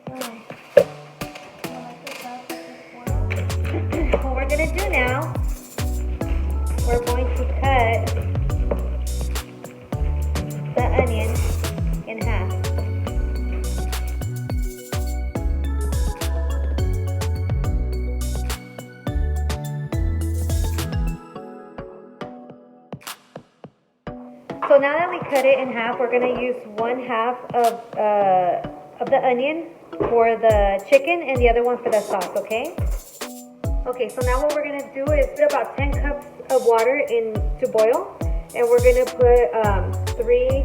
What we're gonna do now, we're going to cut the onion in half. So now that we cut it in half, we're gonna use 1/2 of the onion for the chicken and the other one for the sauce, okay? Okay, so now what we're gonna do is put about 10 cups of water in to boil, and we're gonna put 3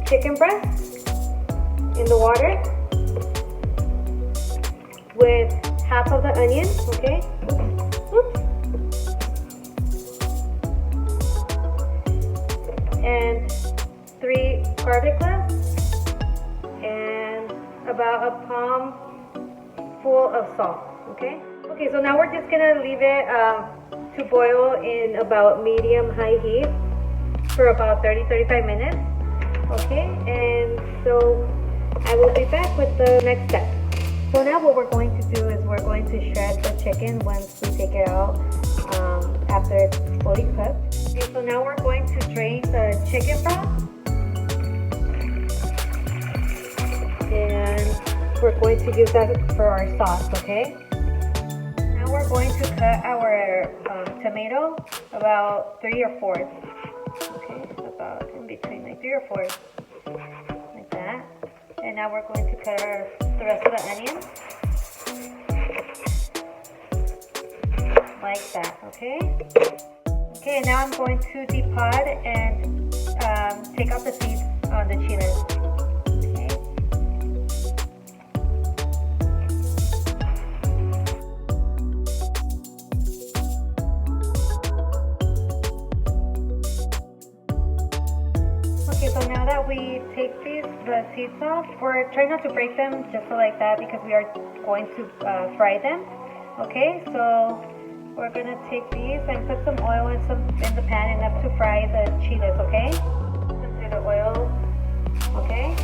chicken breasts in the water with half of the onion, okay? Oops. And 3 garlic cloves and about a palm full of salt, okay? Okay, so now we're just gonna leave it to boil in about medium-high heat for about 30-35 minutes, okay? And so I will be back with the next step. So now what we're going to do is we're going to shred the chicken once we take it out after it's fully cooked. Okay, so now we're going to drain the chicken broth. And we're going to use that for our sauce, okay? Now we're going to cut our tomato about 3 or 4. Okay, about in between like 3 or 4. Like that. And now we're going to cut the rest of the onions. Like that, okay? Okay, now I'm going to depot and take out the seeds on the chiles. Okay. Okay, so now that we take the seeds off, we're trying not to break them just like that because we are going to fry them. Okay, so we're gonna take these and put some oil in the pan enough to fry the chiles, okay? Into the oil, okay?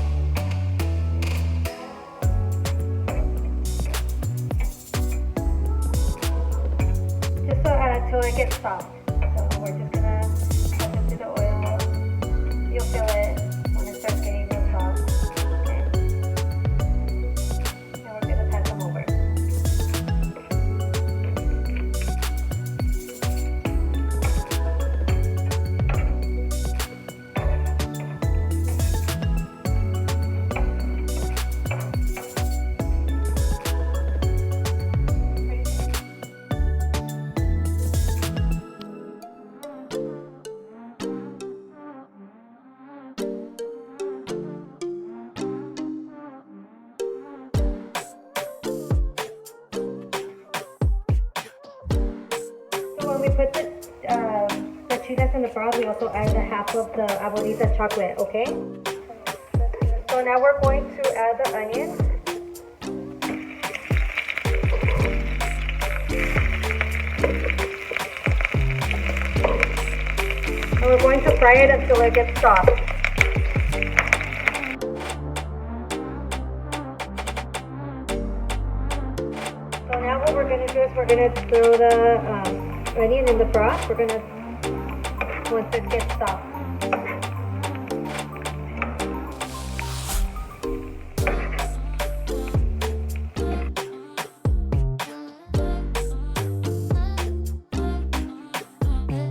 Just till it gets soft. So we're just gonna put into the oil. You'll feel it when it starts getting real soft. Okay. And we're gonna pass them over. When we put the chiles in the broth, we also add a half of the abuelita chocolate, okay? So now we're going to add the onions. And we're going to fry it until it gets soft. So now what we're going to do is we're going to throw the onion in the broth. We're gonna, once it gets soft.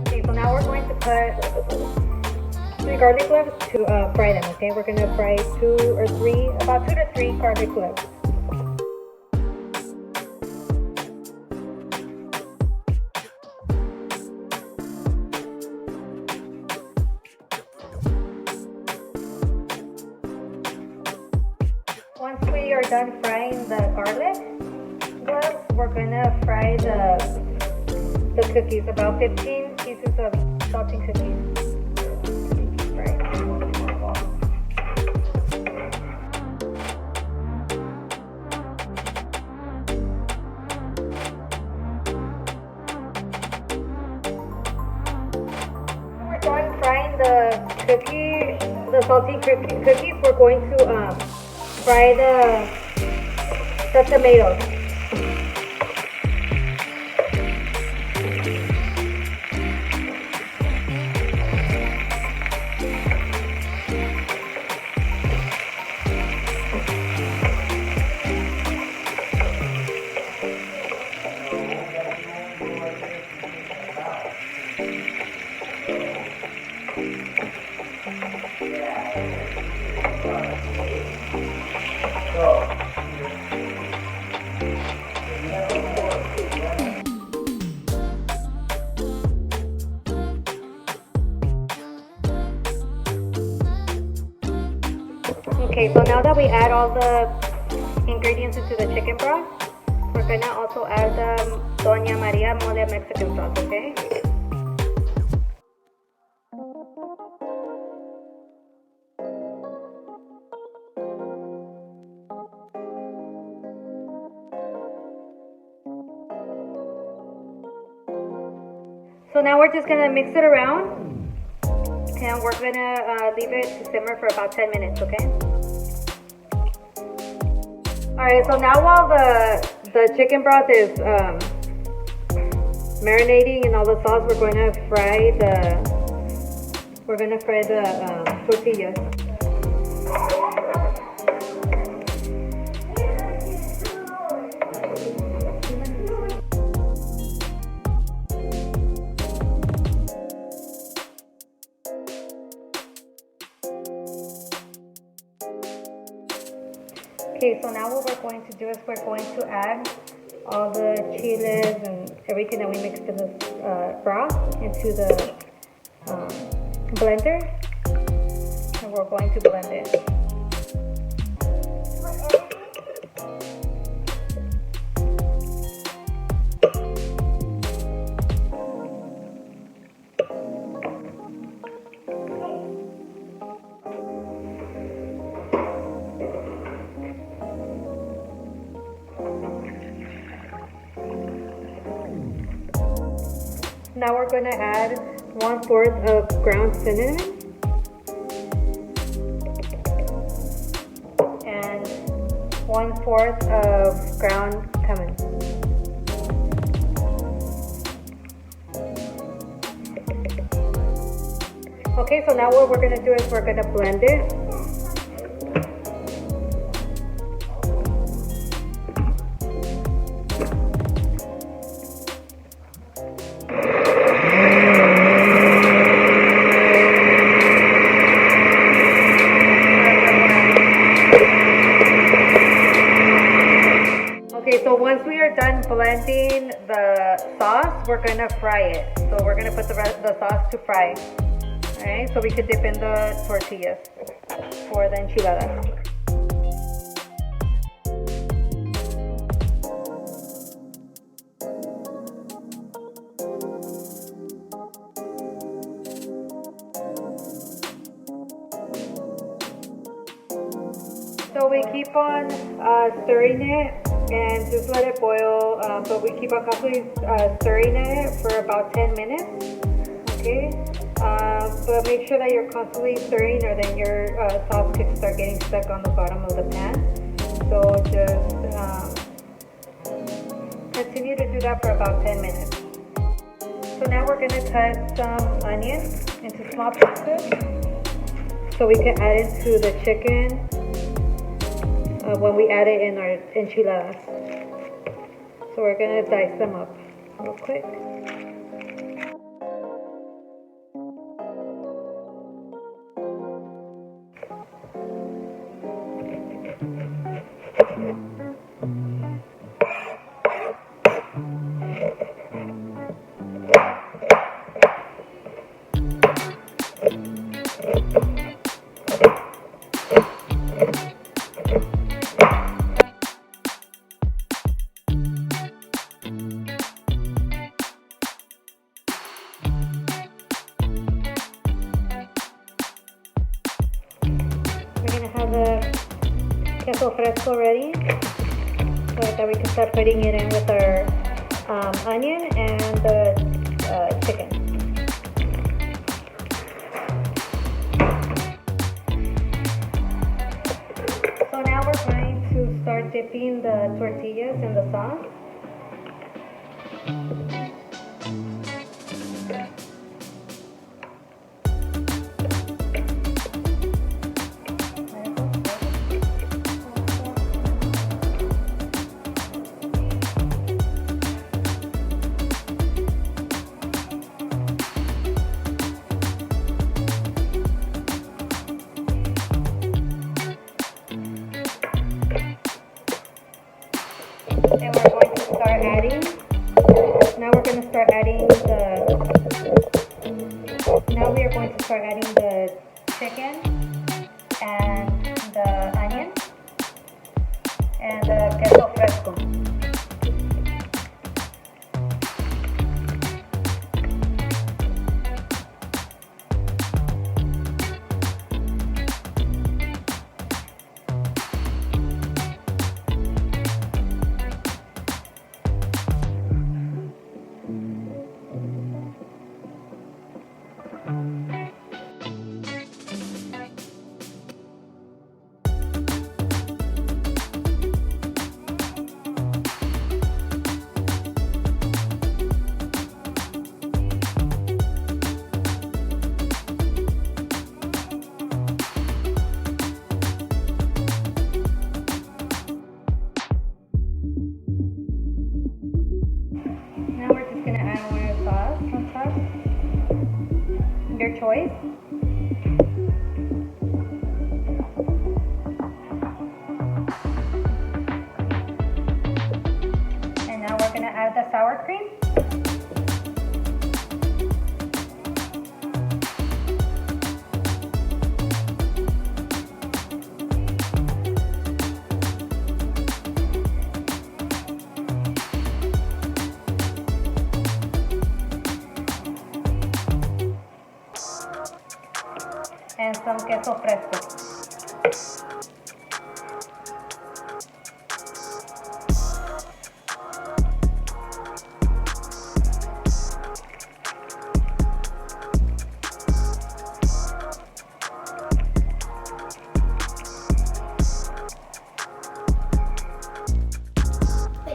Okay, so now we're going to put 3 garlic cloves to fry them, okay? We're gonna fry about 2 to 3 garlic cloves. Once we are done frying the garlic cloves, we're gonna fry the cookies, about 15 pieces of saltine cookies. Right. We're done frying the saltine cookies. We're going to fry the tomatoes. Okay, so now that we add all the ingredients into the chicken broth, we're gonna also add the Doña Maria Mole Mexican sauce, okay? So now we're just gonna mix it around, and we're gonna leave it to simmer for about 10 minutes, okay? Alright, so now while the chicken broth is marinating in all the sauce, we're gonna fry the tortillas. Okay, so now what we're going to do is we're going to add all the chiles and everything that we mixed in the broth into the blender, and we're going to blend it. Now we're going to add 1/4 of ground cinnamon and 1/4 of ground cumin. Okay, so now what we're going to do is we're going to blend it. Okay, so once we are done blending the sauce, we're gonna fry it. So we're gonna put the sauce to fry. Alright, so we could dip in the tortillas for the enchiladas. So we keep on stirring it and just let it boil, but we keep on constantly stirring it for about 10 minutes, okay? But make sure that you're constantly stirring, or then your sauce could start getting stuck on the bottom of the pan. So just continue to do that for about 10 minutes. So now we're gonna cut some onions into small pieces so we can add it to the chicken when we add it in our enchiladas. So we're gonna dice them up real quick. The queso fresco ready so that we can start putting it in with our onion and the chicken. So now we're going to start dipping the tortillas in the sauce. And we're going to start adding. Now we're going to start adding now we are going to start adding the chicken and the onion and the queso fresco. Now we're just going to add more sauce on top. Your choice. And now we're going to add the sour cream. And some queso fresco.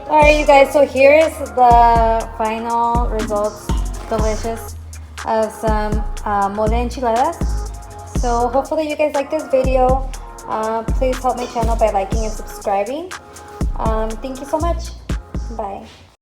Alright, you guys, so here is the final results, delicious, of some mole enchiladas. So hopefully you guys like this video. Please help my channel by liking and subscribing. Thank you so much. Bye.